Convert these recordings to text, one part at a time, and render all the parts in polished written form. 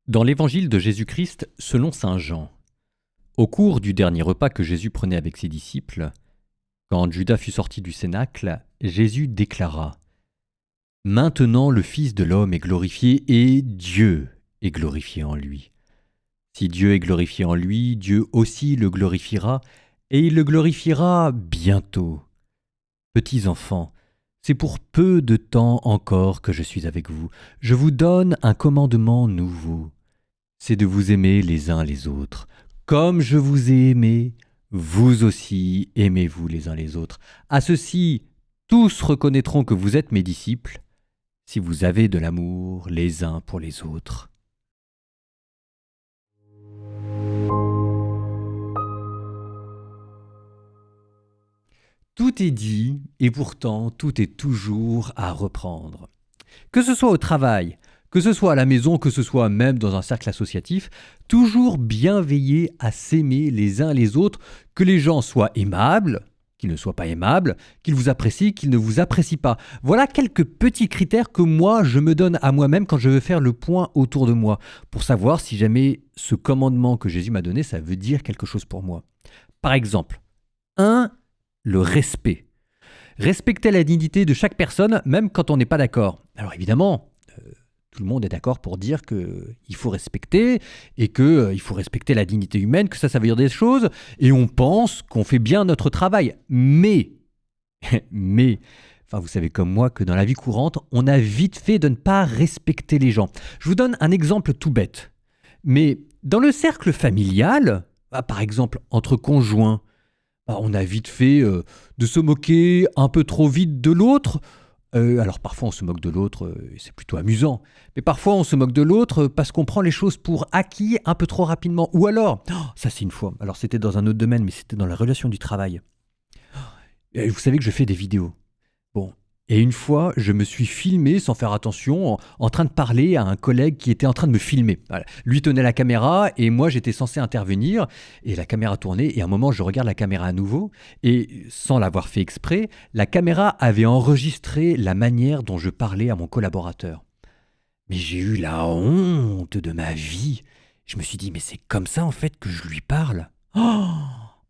Dans l'évangile de Jésus-Christ selon saint Jean, au cours du dernier repas que Jésus prenait avec ses disciples, quand Judas fut sorti du cénacle, Jésus déclara : Maintenant le Fils de l'homme est glorifié et Dieu est glorifié en lui. Si Dieu est glorifié en lui, Dieu aussi le glorifiera, et il le glorifiera bientôt. Petits enfants, c'est pour peu de temps encore que je suis avec vous. Je vous donne un commandement nouveau. C'est de vous aimer les uns les autres. Comme je vous ai aimé, vous aussi aimez-vous les uns les autres. À ceci, tous reconnaîtront que vous êtes mes disciples, si vous avez de l'amour les uns pour les autres. Tout est dit, et pourtant tout est toujours à reprendre. Que ce soit au travail, que ce soit à la maison, que ce soit même dans un cercle associatif, toujours bien veiller à s'aimer les uns les autres, que les gens soient aimables, qu'ils ne soient pas aimables, qu'ils vous apprécient, qu'ils ne vous apprécient pas. Voilà quelques petits critères que moi je me donne à moi-même quand je veux faire le point autour de moi, pour savoir si jamais ce commandement que Jésus m'a donné, ça veut dire quelque chose pour moi. Par exemple, 1. Le respect. Respecter la dignité de chaque personne, même quand on n'est pas d'accord. Alors évidemment, tout le monde est d'accord pour dire qu'il faut respecter et qu'il faut respecter la dignité humaine, que ça veut dire des choses, et on pense qu'on fait bien notre travail. Mais, enfin vous savez comme moi que dans la vie courante, on a vite fait de ne pas respecter les gens. Je vous donne un exemple tout bête. Mais dans le cercle familial, par exemple entre conjoints, on a vite fait de se moquer un peu trop vite de l'autre. Alors parfois on se moque de l'autre, c'est plutôt amusant. Mais parfois on se moque de l'autre parce qu'on prend les choses pour acquis un peu trop rapidement. Ou alors, ça c'est une fois, alors c'était dans un autre domaine, mais c'était dans la relation du travail. Et vous savez que je fais des vidéos. Bon. Et une fois, je me suis filmé sans faire attention, en train de parler à un collègue qui était en train de me filmer. Voilà. Lui tenait la caméra et moi j'étais censé intervenir et la caméra tournait et à un moment je regarde la caméra à nouveau et sans l'avoir fait exprès, la caméra avait enregistré la manière dont je parlais à mon collaborateur. Mais j'ai eu la honte de ma vie. Je me suis dit mais c'est comme ça en fait que je lui parle. Oh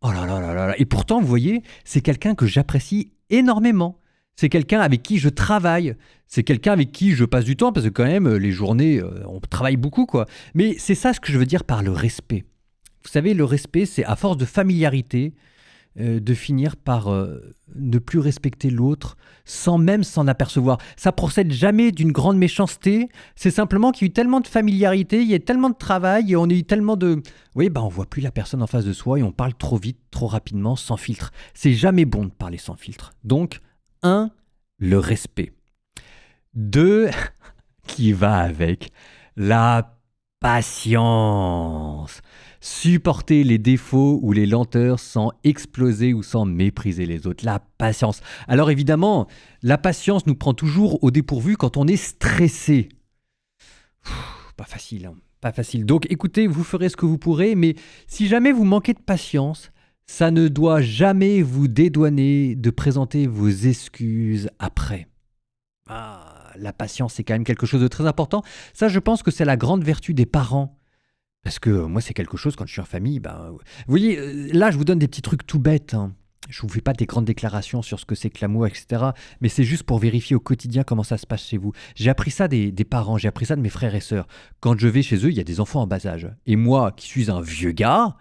là là là là. Et pourtant vous voyez, c'est quelqu'un que j'apprécie énormément. C'est quelqu'un avec qui je travaille. C'est quelqu'un avec qui je passe du temps, parce que quand même, les journées, on travaille beaucoup, quoi. Mais c'est ça ce que je veux dire par le respect. Vous savez, le respect, c'est à force de familiarité, de finir par ne plus respecter l'autre, sans même s'en apercevoir. Ça procède jamais d'une grande méchanceté, c'est simplement qu'il y a eu tellement de familiarité, il y a tellement de travail, et on a eu tellement de... Oui, on voit plus la personne en face de soi, et on parle trop vite, trop rapidement, sans filtre. C'est jamais bon de parler sans filtre. Donc, 1. Le respect. 2. Qui va avec la patience. Supporter les défauts ou les lenteurs sans exploser ou sans mépriser les autres. La patience. Alors évidemment, la patience nous prend toujours au dépourvu quand on est stressé. Pas facile, hein. Pas facile. Donc écoutez, vous ferez ce que vous pourrez, mais si jamais vous manquez de patience, ça ne doit jamais vous dédouaner de présenter vos excuses après. La patience, c'est quand même quelque chose de très important. Ça, je pense que c'est la grande vertu des parents. Parce que moi, c'est quelque chose, quand je suis en famille, vous voyez, là, je vous donne des petits trucs tout bêtes, hein. Je ne vous fais pas des grandes déclarations sur ce que c'est que l'amour, etc. Mais c'est juste pour vérifier au quotidien comment ça se passe chez vous. J'ai appris ça des parents, j'ai appris ça de mes frères et sœurs. Quand je vais chez eux, il y a des enfants en bas âge. Et moi, qui suis un vieux gars,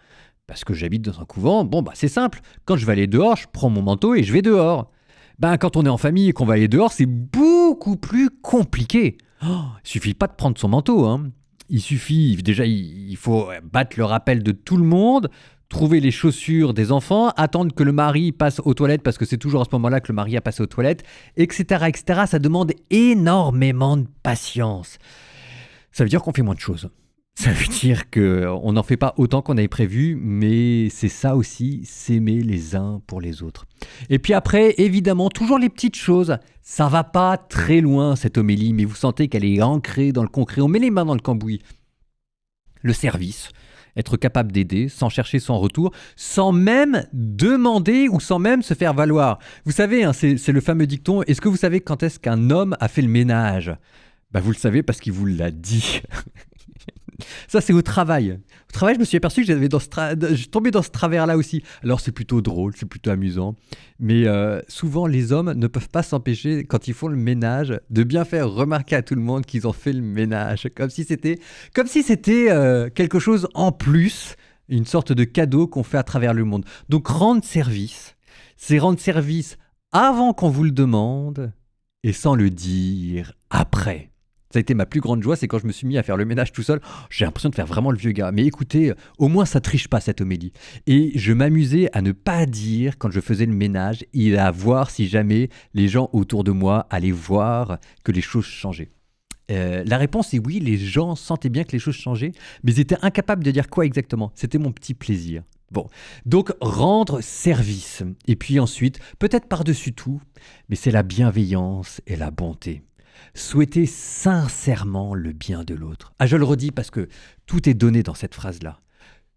parce que j'habite dans un couvent, c'est simple. Quand je vais aller dehors, je prends mon manteau et je vais dehors. Quand on est en famille et qu'on va aller dehors, c'est beaucoup plus compliqué. Il suffit pas de prendre son manteau, hein. Il suffit, déjà, il faut battre le rappel de tout le monde, trouver les chaussures des enfants, attendre que le mari passe aux toilettes, parce que c'est toujours à ce moment-là que le mari a passé aux toilettes, etc., etc. Ça demande énormément de patience. Ça veut dire qu'on fait moins de choses. Ça veut dire qu'on n'en fait pas autant qu'on avait prévu, mais c'est ça aussi, s'aimer les uns pour les autres. Et puis après, évidemment, toujours les petites choses. Ça va pas très loin, cette homélie, mais vous sentez qu'elle est ancrée dans le concret. On met les mains dans le cambouis. Le service, être capable d'aider, sans chercher son retour, sans même demander ou sans même se faire valoir. Vous savez, hein, c'est le fameux dicton, est-ce que vous savez quand est-ce qu'un homme a fait le ménage ? Vous le savez parce qu'il vous l'a dit. Ça, c'est au travail. Au travail, je me suis aperçu que je tombais dans ce travers-là aussi. Alors, c'est plutôt drôle, c'est plutôt amusant. Mais souvent, les hommes ne peuvent pas s'empêcher, quand ils font le ménage, de bien faire remarquer à tout le monde qu'ils ont fait le ménage. Comme si c'était quelque chose en plus, une sorte de cadeau qu'on fait à travers le monde. Donc, rendre service, c'est rendre service avant qu'on vous le demande et sans le dire après. Ça a été ma plus grande joie, c'est quand je me suis mis à faire le ménage tout seul. J'ai l'impression de faire vraiment le vieux gars. Mais écoutez, au moins ça triche pas cette homélie. Et je m'amusais à ne pas dire quand je faisais le ménage et à voir si jamais les gens autour de moi allaient voir que les choses changeaient. La réponse est oui, les gens sentaient bien que les choses changeaient, mais ils étaient incapables de dire quoi exactement. C'était mon petit plaisir. Bon, donc rendre service. Et puis ensuite, peut-être par-dessus tout, mais c'est la bienveillance et la bonté. Souhaiter sincèrement le bien de l'autre. Ah, je le redis parce que tout est donné dans cette phrase-là.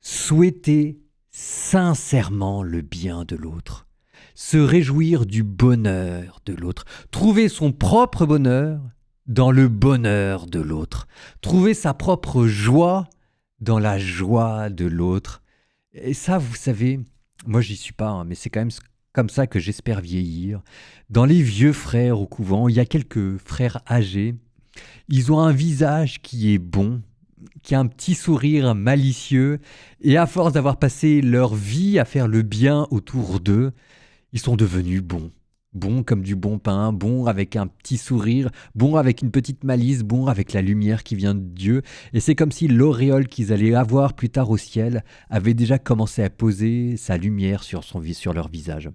Souhaiter sincèrement le bien de l'autre. Se réjouir du bonheur de l'autre. Trouver son propre bonheur dans le bonheur de l'autre. Trouver sa propre joie dans la joie de l'autre. Et ça, vous savez, moi j'y suis pas, mais c'est quand même comme ça que j'espère vieillir. Dans les vieux frères au couvent, il y a quelques frères âgés. Ils ont un visage qui est bon, qui a un petit sourire malicieux, et à force d'avoir passé leur vie à faire le bien autour d'eux, ils sont devenus bons. Bons comme du bon pain, bons avec un petit sourire, bons avec une petite malice, bons avec la lumière qui vient de Dieu. Et c'est comme si l'auréole qu'ils allaient avoir plus tard au ciel avait déjà commencé à poser sa lumière sur leur visage.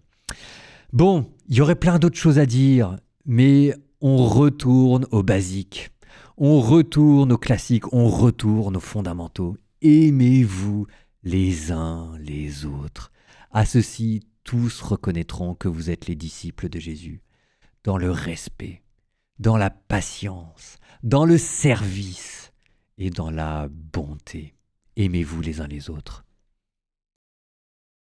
Bon, il y aurait plein d'autres choses à dire, mais on retourne au basique. On retourne aux classiques, on retourne aux fondamentaux. Aimez-vous les uns les autres. À ceci, tous reconnaîtront que vous êtes les disciples de Jésus, dans le respect, dans la patience, dans le service et dans la bonté. Aimez-vous les uns les autres.